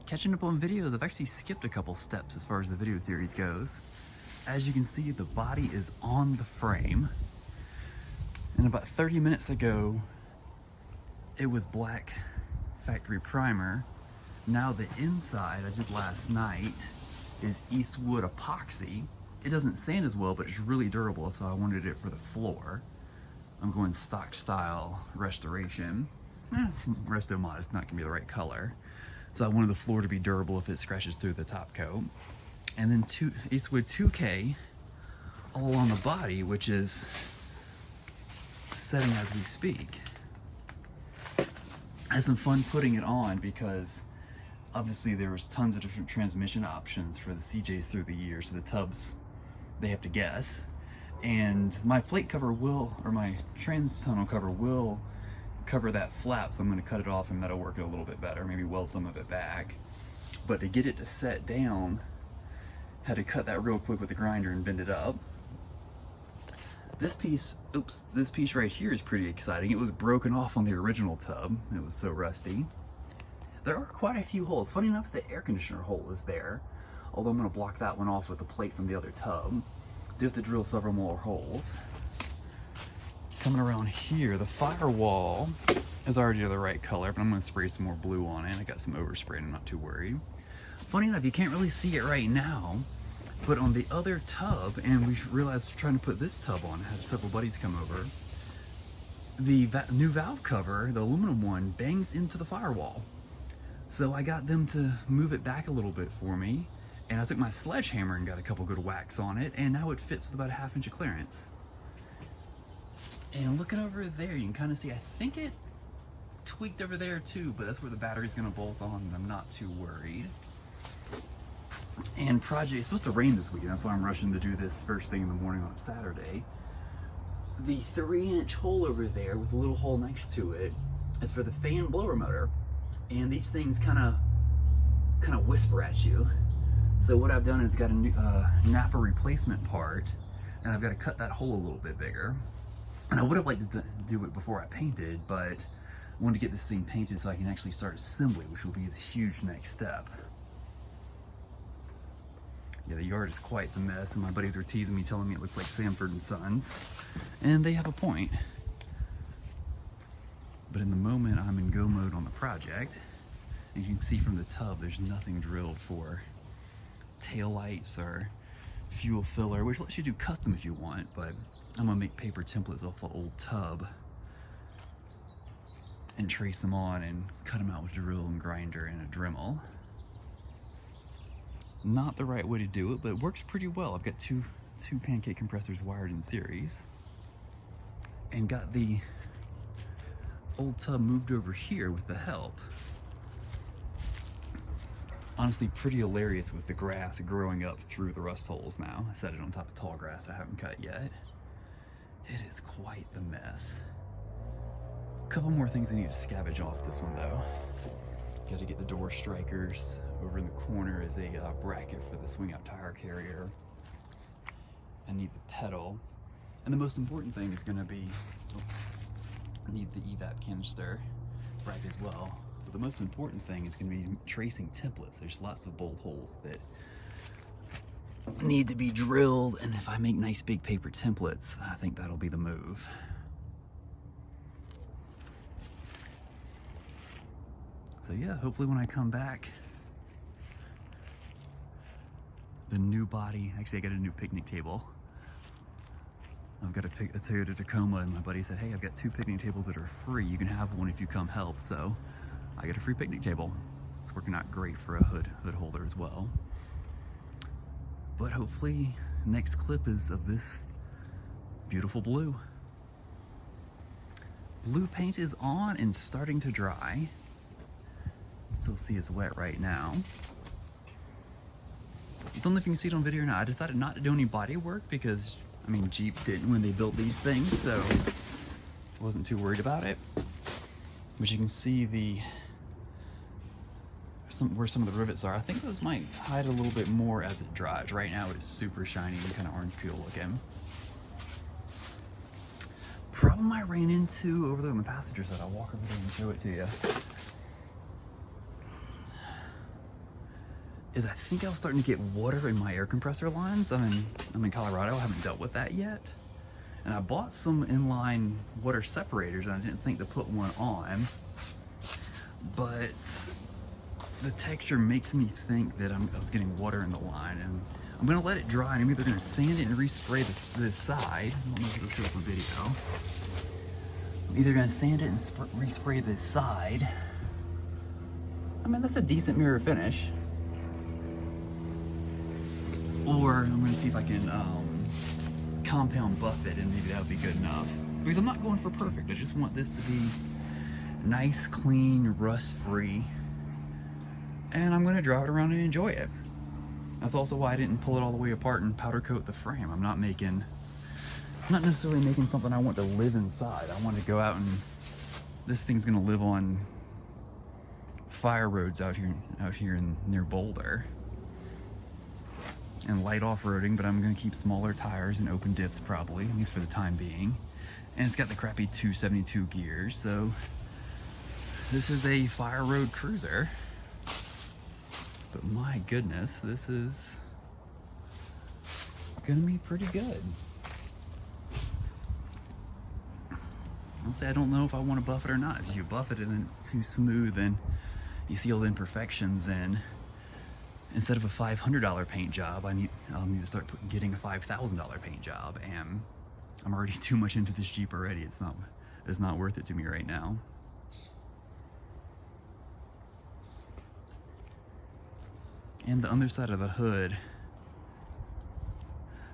Catching up on videos, I've actually skipped a couple steps as far as the video series goes. As you can see, the body is on the frame. And about 30 minutes ago, it was black factory primer. Now the inside I did last night is Eastwood epoxy. It doesn't sand as well, but it's really durable, so I wanted it for the floor. I'm going stock style restoration. Resto Mod is not gonna be the right color. So I wanted the floor to be durable if it scratches through the top coat. And then Eastwood 2K all on the body, which is setting as we speak. I had some fun putting it on because obviously there was tons of different transmission options for the CJs through the years. So the tubs, they have to guess. And my plate cover will, or my trans tunnel cover will cover that flap, so I'm going to cut it off and that'll work it a little bit better, maybe weld some of it back. But to get it to set down, had to cut that real quick with the grinder and bend it up. This piece, this piece right here is pretty exciting. It was broken off on the original tub. It was so rusty. There are quite a few holes. Funny enough, the air conditioner hole is there, although I'm going to block that one off with a plate from the other tub. Do have to drill several more holes. Coming around here, the firewall is already the right color, but I'm going to spray some more blue on it. I got some overspray and I'm not too worried. Funny enough, you can't really see it right now, but on the other tub, and we realized trying to put this tub on, I had several buddies come over, the new valve cover, the aluminum one, bangs into the firewall. So I got them to move it back a little bit for me, and I took my sledgehammer and got a couple good whacks on it, and now it fits with about a ½ inch of clearance. And looking over there, you can kind of see, I think it tweaked over there too, but that's where the battery's gonna bolt on, and I'm not too worried. And project, it's supposed to rain this weekend, that's why I'm rushing to do this first thing in the morning on a Saturday. The 3-inch hole over there with a little hole next to it is for the fan blower motor. And these things kind of whisper at you. So what I've done is got a new Napa replacement part, and I've got to cut that hole a little bit bigger. And I would have liked to do it before I painted, but I wanted to get this thing painted so I can actually start assembly, which will be the huge next step. Yeah, the yard is quite the mess, and my buddies were teasing me, telling me it looks like Sanford and Sons, and they have a point. But in the moment, I'm in go mode on the project, and you can see from the tub, there's nothing drilled for tail lights or fuel filler, which lets you do custom if you want, but I'm gonna make paper templates off the old tub and trace them on and cut them out with drill and grinder and a Dremel. Not the right way to do it, but it works pretty well. I've got two pancake compressors wired in series, and got the old tub moved over here with the help. Honestly, pretty hilarious with the grass growing up through the rust holes now. I set it on top of tall grass I haven't cut yet. It is quite the mess. A couple more things I need to scavenge off this one though. Got to get the door strikers. Over in the corner is a bracket for the swing out tire carrier. I need the pedal. And the most important thing is going to be, I need the evap canister bracket as well. But the most important thing is going to be tracing templates. There's lots of bolt holes that need to be drilled, and if I make nice big paper templates, I think that'll be the move. So yeah, hopefully when I come back, the new body, actually I got a new picnic table. I've got a Toyota Tacoma, and my buddy said, hey, I've got 2 picnic tables that are free. You can have one if you come help. So I got a free picnic table. It's working out great for a hood holder as well. But hopefully next clip is of this beautiful blue. Blue paint is on and starting to dry. Still see it's wet right now. Don't know if you can see it on video or not. I decided not to do any body work because, I mean, Jeep didn't when they built these things, so I wasn't too worried about it. But you can see where some of the rivets are. I think those might hide a little bit more as it dries. Right now it's super shiny and kind of orange peel looking. Problem I ran into over there on the passenger side, I'll walk over there and show it to you. is I think I was starting to get water in my air compressor lines. I'm in Colorado, I haven't dealt with that yet. And I bought some inline water separators and I didn't think to put one on, but the texture makes me think that I was getting water in the line, and I'm gonna let it dry, and I'm either gonna sand it and respray this side. I don't know if it'll show up on video. I'm either gonna sand it and respray this side. I mean, that's a decent mirror finish. Or I'm gonna see if I can compound buff it, and maybe that would be good enough. Because I'm not going for perfect, I just want this to be nice, clean, rust-free. And I'm gonna drive it around and enjoy it. That's also why I didn't pull it all the way apart and powder coat the frame. I'm not necessarily making something I want to live inside. I want to go out and, this thing's gonna live on fire roads out here near Boulder. And light off-roading, but I'm gonna keep smaller tires and open dips probably, at least for the time being. And it's got the crappy 272 gears, so this is a fire road cruiser. But my goodness, this is gonna be pretty good. Honestly, I don't know if I want to buff it or not. If you buff it and then it's too smooth and you see all the imperfections, and instead of a $500 paint job, I'll need to start getting a $5,000 paint job, and I'm already too much into this Jeep already. It's not worth it to me right now. And the underside of the hood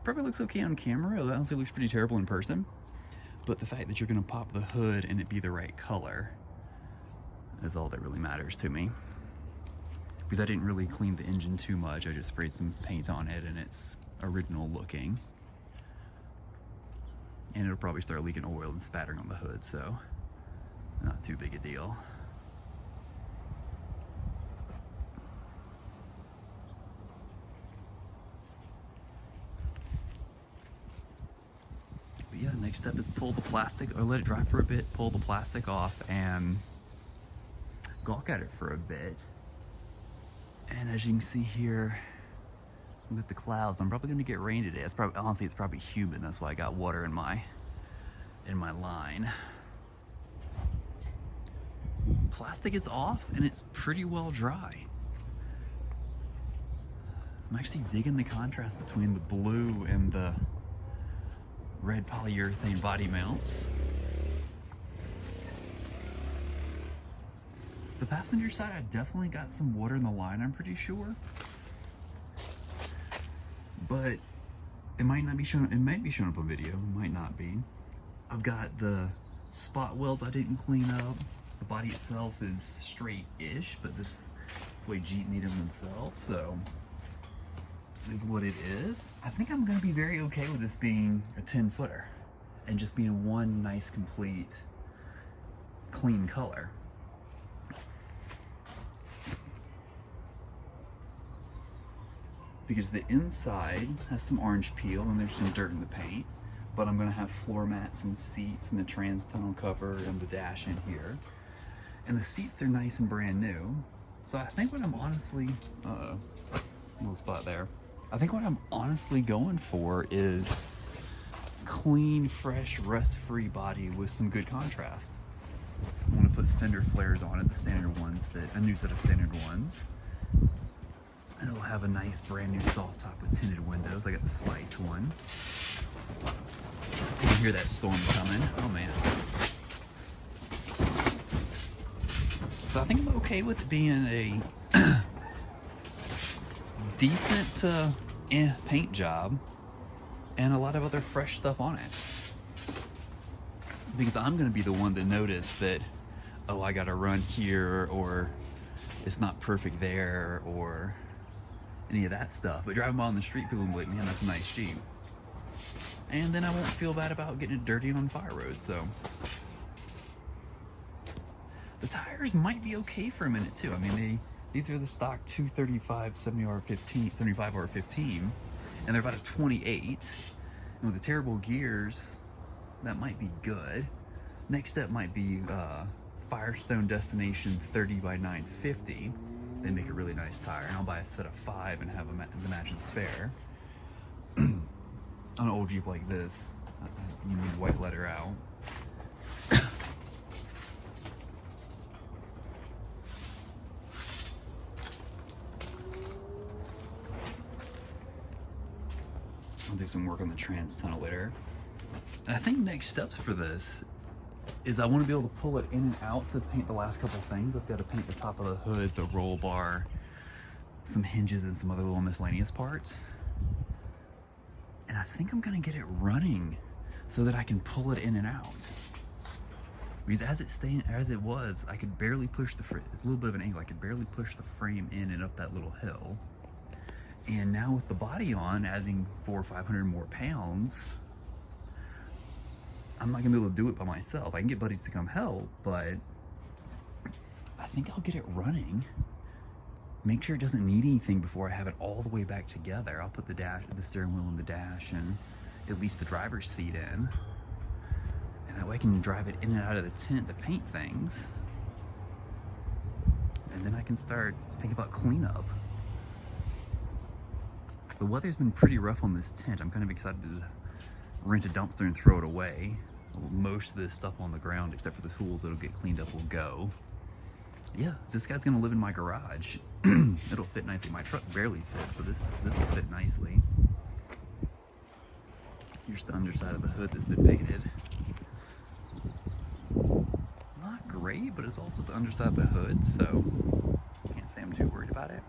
probably looks okay on camera. It honestly looks pretty terrible in person. But the fact that you're gonna pop the hood and it be the right color is all that really matters to me. Because I didn't really clean the engine too much. I just sprayed some paint on it and it's original looking. And it'll probably start leaking oil and spattering on the hood, so not too big a deal. But yeah, next step is pull the plastic, or let it dry for a bit, pull the plastic off and gawk at it for a bit. And as you can see here, with the clouds, I'm probably gonna get rain today. Honestly, it's probably humid. That's why I got water in my line. Plastic is off and it's pretty well dry. I'm actually digging the contrast between the blue and the red polyurethane body mounts. The passenger side, I definitely got some water in the line, I'm pretty sure. But it might not be shown, it might be shown up on video, it might not be. I've got the spot welds I didn't clean up. The body itself is straight-ish, but this is the way Jeep made them themselves, so it is what it is. I think I'm gonna be very okay with this being a 10-footer and just being one nice, complete, clean color. Because the inside has some orange peel and there's some dirt in the paint, but I'm gonna have floor mats and seats and the trans tunnel cover and the dash in here. And the seats are nice and brand new. So I think what I'm honestly, little spot there. I think what I'm honestly going for is clean, fresh, rust-free body with some good contrast. I wanna put fender flares on it, the standard ones, a new set of standard ones. And it'll have a nice brand new soft top with tinted windows. I got the Spice one. You can hear that storm coming. Oh man. So I think I'm okay with it being a decent paint job and a lot of other fresh stuff on it. Because I'm gonna be the one that noticed that, oh, I gotta run here, or it's not perfect there, or any of that stuff. But driving by on the street, people will be like, man, that's a nice Jeep. And then I won't feel bad about getting it dirty on fire roads, so. The tires might be okay for a minute too. I mean, these are the stock 235 75 R15, and they're about a 28. And with the terrible gears, that might be good. Next step might be Firestone Destination 30 by 950. they make a really nice tire. And I'll buy a set of 5 and have the matching spare. On an old Jeep like this, you need white letter out. I'll do some work on the trans tunnel later. And I think next steps for this is I want to be able to pull it in and out to paint the last couple things. I've got to paint the top of the hood, the roll bar, some hinges, and some other little miscellaneous parts. And I think I'm gonna get it running so that I can pull it in and out. Because as it was, I could barely push it's a little bit of an angle, I could barely push the frame in and up that little hill. And now with the body on, adding 400 or 500 more pounds, I'm not gonna be able to do it by myself. I can get buddies to come help, but I think I'll get it running. Make sure it doesn't need anything before I have it all the way back together. I'll put the steering wheel in the dash and at least the driver's seat in. And that way I can drive it in and out of the tent to paint things. And then I can start thinking about cleanup. The weather's been pretty rough on this tent. I'm kind of excited to rent a dumpster and throw it away. Most of this stuff on the ground, except for the tools that'll get cleaned up, will go. Yeah, this guy's gonna live in my garage. It'll fit nicely. My truck barely fits, but this will fit nicely. Here's the underside of the hood that's been painted. Not great, but it's also the underside of the hood, so can't say I'm too worried about it.